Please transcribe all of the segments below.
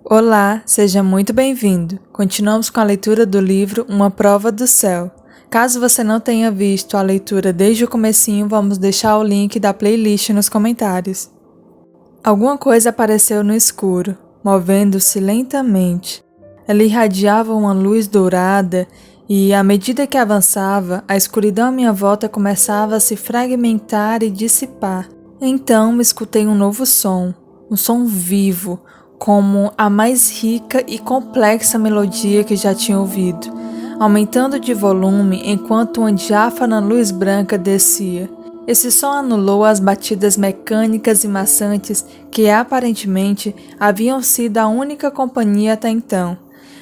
Olá, seja muito bem-vindo. Continuamos com a leitura do livro Uma Prova do Céu. Caso você não tenha visto a leitura desde o comecinho, vamos deixar o link da playlist nos comentários. Alguma coisa apareceu no escuro, movendo-se lentamente. Ela irradiava uma luz dourada e, à medida que avançava, a escuridão à minha volta começava a se fragmentar e dissipar. Então escutei um novo som, um som vivo, como a mais rica e complexa melodia que já tinha ouvido, aumentando de volume enquanto uma diáfana luz branca descia. Esse som anulou as batidas mecânicas e maçantes que aparentemente haviam sido a única companhia até então.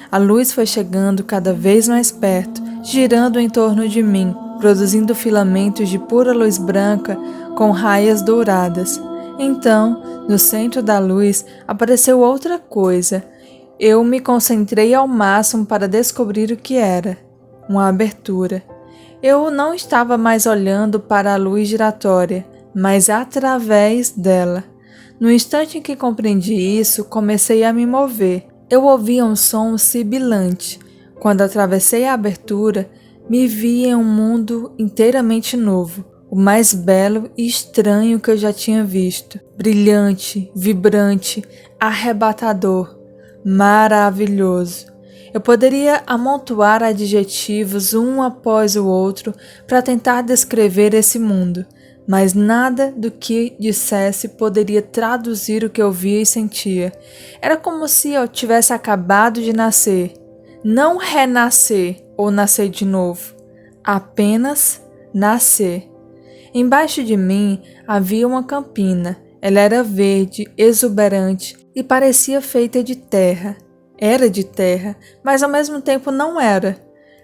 A luz foi chegando cada vez mais perto, girando em torno de mim, produzindo filamentos de pura luz branca com raias douradas. Então, no centro da luz, apareceu outra coisa. Eu me concentrei ao máximo para descobrir o que era. Uma abertura. Eu não estava mais olhando para a luz giratória, mas através dela. No instante em que compreendi isso, comecei a me mover. Eu ouvia um som sibilante. Quando atravessei a abertura, me vi em um mundo inteiramente novo, o mais belo e estranho que eu já tinha visto. Brilhante, vibrante, arrebatador, maravilhoso. Eu poderia amontoar adjetivos um após o outro para tentar descrever esse mundo, mas nada do que dissesse poderia traduzir o que eu via e sentia. Era como se eu tivesse acabado de nascer, não renascer ou nascer de novo, apenas nascer. Embaixo de mim havia uma campina. Ela era verde, exuberante e parecia feita de terra. Era de terra, mas ao mesmo tempo não era.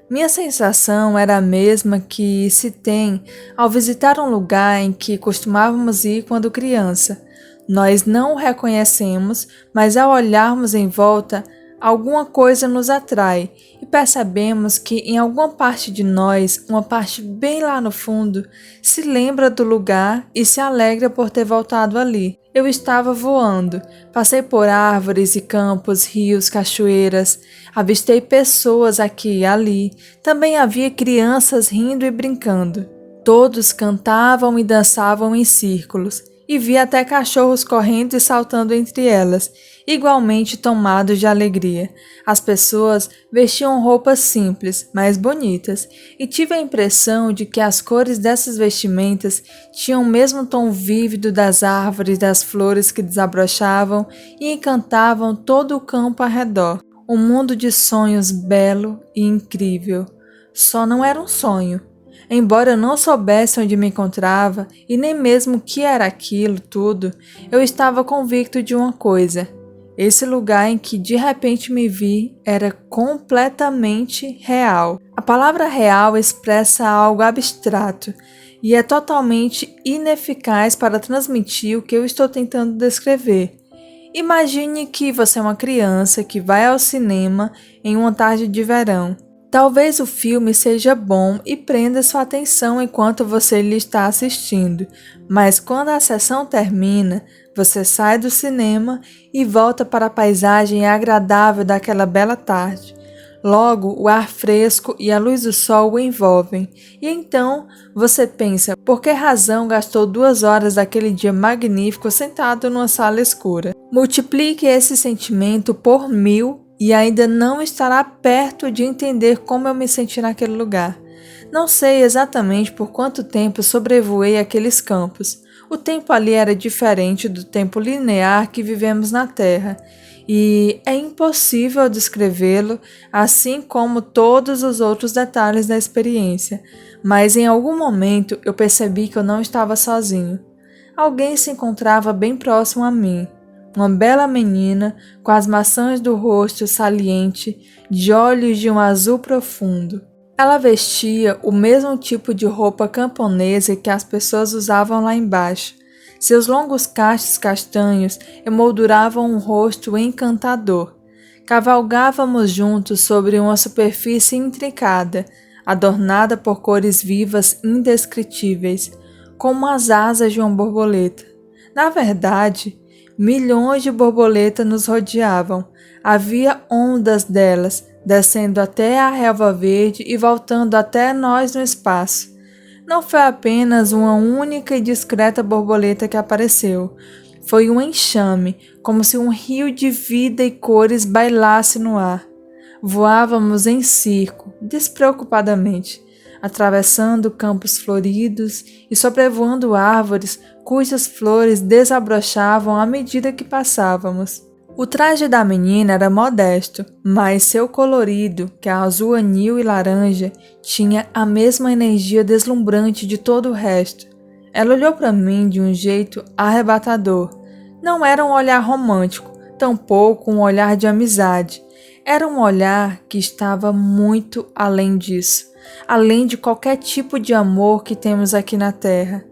Minha sensação era a mesma que se tem ao visitar um lugar em que costumávamos ir quando criança. Nós não o reconhecemos, mas ao olharmos em volta, alguma coisa nos atrai e percebemos que em alguma parte de nós, uma parte bem lá no fundo, se lembra do lugar e se alegra por ter voltado ali. Eu estava voando, passei por árvores e campos, rios, cachoeiras, avistei pessoas aqui e ali, também havia crianças rindo e brincando. Todos cantavam e dançavam em círculos, e vi até cachorros correndo e saltando entre elas, igualmente tomados de alegria. As pessoas vestiam roupas simples, mas bonitas, e tive a impressão de que as cores dessas vestimentas tinham o mesmo tom vívido das árvores, das flores que desabrochavam e encantavam todo o campo ao redor. Um mundo de sonhos belo e incrível. Só não era um sonho. Embora eu não soubesse onde me encontrava e nem mesmo o que era aquilo tudo, eu estava convicto de uma coisa. Esse lugar em que de repente me vi era completamente real. A palavra real expressa algo abstrato e é totalmente ineficaz para transmitir o que eu estou tentando descrever. Imagine que você é uma criança que vai ao cinema em uma tarde de verão. Talvez o filme seja bom e prenda sua atenção enquanto você lhe está assistindo, mas quando a sessão termina, você sai do cinema e volta para a paisagem agradável daquela bela tarde. Logo, o ar fresco e a luz do sol o envolvem, e então você pensa por que razão gastou 2 horas daquele dia magnífico sentado numa sala escura. Multiplique esse sentimento por 1000 e ainda não estará perto de entender como eu me senti naquele lugar. Não sei exatamente por quanto tempo sobrevoei aqueles campos. O tempo ali era diferente do tempo linear que vivemos na Terra, e é impossível descrevê-lo, assim como todos os outros detalhes da experiência, mas em algum momento eu percebi que eu não estava sozinho. Alguém se encontrava bem próximo a mim. Uma bela menina, com as maçãs do rosto saliente, de olhos de um azul profundo. Ela vestia o mesmo tipo de roupa camponesa que as pessoas usavam lá embaixo. Seus longos cachos castanhos emolduravam um rosto encantador. Cavalgávamos juntos sobre uma superfície intrincada, adornada por cores vivas indescritíveis, como as asas de uma borboleta. Na verdade, Milhões de borboletas nos rodeavam. Havia ondas delas, descendo até a relva verde e voltando até nós no espaço. Não foi apenas uma única e discreta borboleta que apareceu. Foi um enxame, como se um rio de vida e cores bailasse no ar. Voávamos em circo, despreocupadamente, atravessando campos floridos e sobrevoando árvores cujas flores desabrochavam à medida que passávamos. O traje da menina era modesto, mas seu colorido, que é azul anil e laranja, tinha a mesma energia deslumbrante de todo o resto. Ela olhou para mim de um jeito arrebatador. Não era um olhar romântico, tampouco um olhar de amizade. Era um olhar que estava muito além disso, além de qualquer tipo de amor que temos aqui na Terra.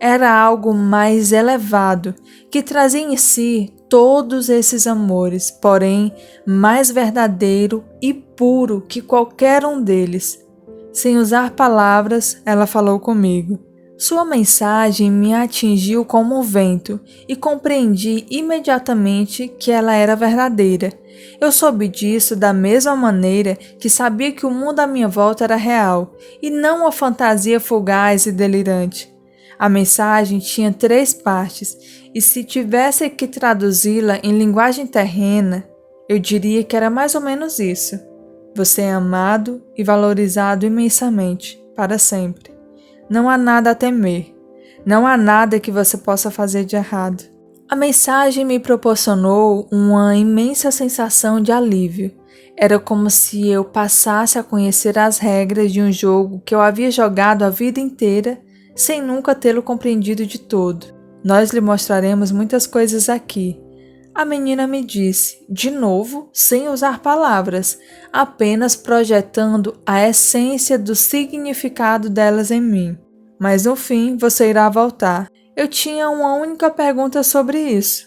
Era algo mais elevado, que trazia em si todos esses amores, porém mais verdadeiro e puro que qualquer um deles. Sem usar palavras, ela falou comigo. Sua mensagem me atingiu como um vento e compreendi imediatamente que ela era verdadeira. Eu soube disso da mesma maneira que sabia que o mundo à minha volta era real e não uma fantasia fugaz e delirante. A mensagem tinha 3 partes e se tivesse que traduzi-la em linguagem terrena, eu diria que era mais ou menos isso. Você é amado e valorizado imensamente, para sempre. Não há nada a temer. Não há nada que você possa fazer de errado. A mensagem me proporcionou uma imensa sensação de alívio. Era como se eu passasse a conhecer as regras de um jogo que eu havia jogado a vida inteira sem nunca tê-lo compreendido de todo. Nós lhe mostraremos muitas coisas aqui. A menina me disse, de novo, sem usar palavras, apenas projetando a essência do significado delas em mim. Mas no fim você irá voltar. Eu tinha uma única pergunta sobre isso.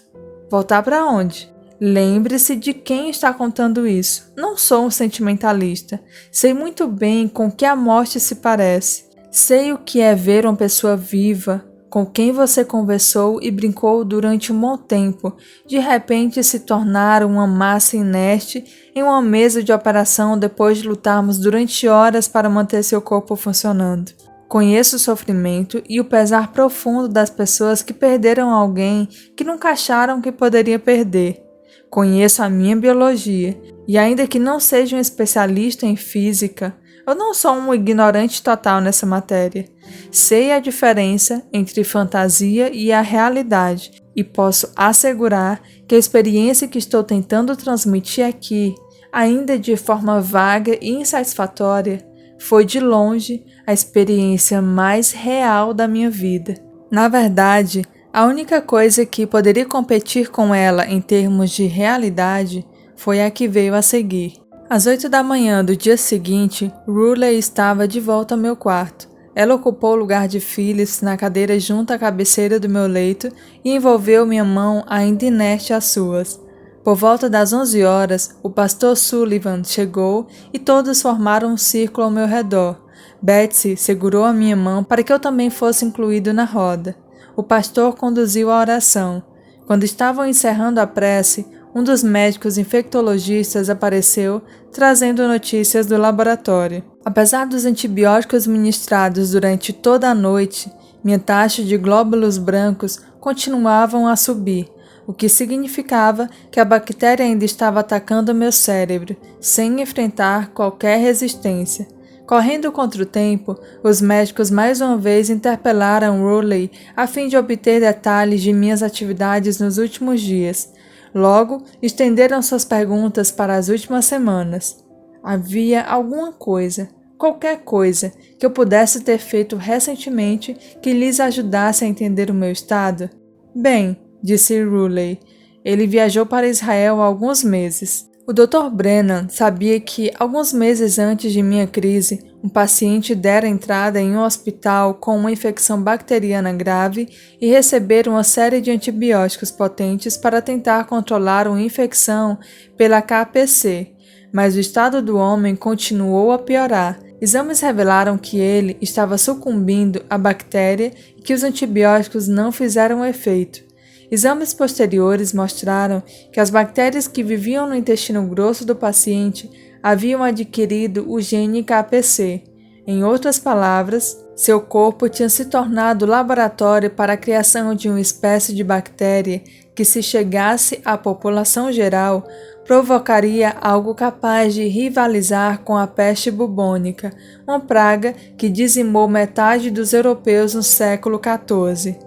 Voltar para onde? Lembre-se de quem está contando isso. Não sou um sentimentalista. Sei muito bem com que a morte se parece. Sei o que é ver uma pessoa viva, com quem você conversou e brincou durante um bom tempo, de repente se tornar uma massa inerte em uma mesa de operação depois de lutarmos durante horas para manter seu corpo funcionando. Conheço o sofrimento e o pesar profundo das pessoas que perderam alguém que nunca acharam que poderia perder. Conheço a minha biologia e, ainda que não seja um especialista em física, eu não sou um ignorante total nessa matéria. Sei a diferença entre fantasia e a realidade e posso assegurar que a experiência que estou tentando transmitir aqui, ainda de forma vaga e insatisfatória, foi de longe a experiência mais real da minha vida. Na verdade, a única coisa que poderia competir com ela em termos de realidade foi a que veio a seguir. Às 8 da manhã do dia seguinte, Ruley estava de volta ao meu quarto. Ela ocupou o lugar de Phyllis na cadeira junto à cabeceira do meu leito e envolveu minha mão ainda inerte às suas. Por volta das 11 horas, o pastor Sullivan chegou e todos formaram um círculo ao meu redor. Betsy segurou a minha mão para que eu também fosse incluído na roda. O pastor conduziu a oração. Quando estavam encerrando a prece, um dos médicos infectologistas apareceu, trazendo notícias do laboratório. Apesar dos antibióticos ministrados durante toda a noite, minha taxa de glóbulos brancos continuavam a subir, o que significava que a bactéria ainda estava atacando meu cérebro, sem enfrentar qualquer resistência. Correndo contra o tempo, os médicos mais uma vez interpelaram Ruley a fim de obter detalhes de minhas atividades nos últimos dias. Logo, estenderam suas perguntas para as últimas semanas. Havia alguma coisa, qualquer coisa, que eu pudesse ter feito recentemente que lhes ajudasse a entender o meu estado? Bem, disse Ruley, ele viajou para Israel há alguns meses. O Dr. Brennan sabia que, alguns meses antes de minha crise, um paciente dera entrada em um hospital com uma infecção bacteriana grave e receber uma série de antibióticos potentes para tentar controlar uma infecção pela KPC, mas o estado do homem continuou a piorar. Exames revelaram que ele estava sucumbindo à bactéria e que os antibióticos não fizeram efeito. Exames posteriores mostraram que as bactérias que viviam no intestino grosso do paciente haviam adquirido o gene KPC. Em outras palavras, seu corpo tinha se tornado laboratório para a criação de uma espécie de bactéria que, se chegasse à população geral, provocaria algo capaz de rivalizar com a peste bubônica, uma praga que dizimou metade dos europeus no século XIV.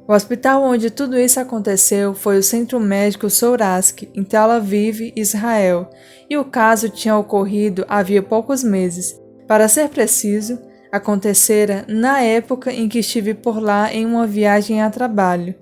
O hospital onde tudo isso aconteceu foi o Centro Médico Sourasky, em Tel Aviv, Israel, e o caso tinha ocorrido havia poucos meses. Para ser preciso, acontecera na época em que estive por lá em uma viagem a trabalho.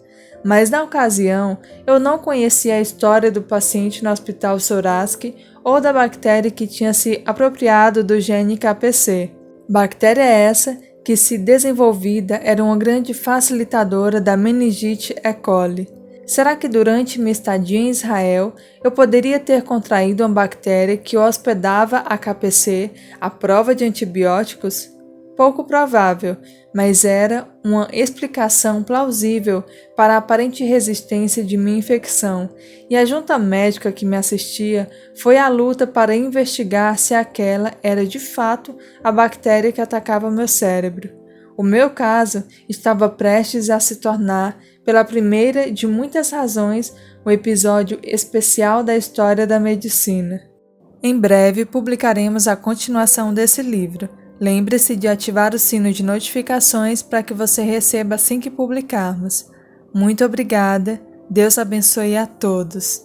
Mas na ocasião, eu não conhecia a história do paciente no Hospital Sourasky ou da bactéria que tinha se apropriado do gene KPC. Bactéria essa que, se desenvolvida, era uma grande facilitadora da meningite E. coli. Será que durante minha estadia em Israel eu poderia ter contraído uma bactéria que hospedava a KPC à prova de antibióticos? Pouco provável, mas era uma explicação plausível para a aparente resistência de minha infecção, e a junta médica que me assistia foi à luta para investigar se aquela era de fato a bactéria que atacava meu cérebro. O meu caso estava prestes a se tornar, pela primeira de muitas razões, um episódio especial da história da medicina. Em breve publicaremos a continuação desse livro. Lembre-se de ativar o sino de notificações para que você receba assim que publicarmos. Muito obrigada. Deus abençoe a todos.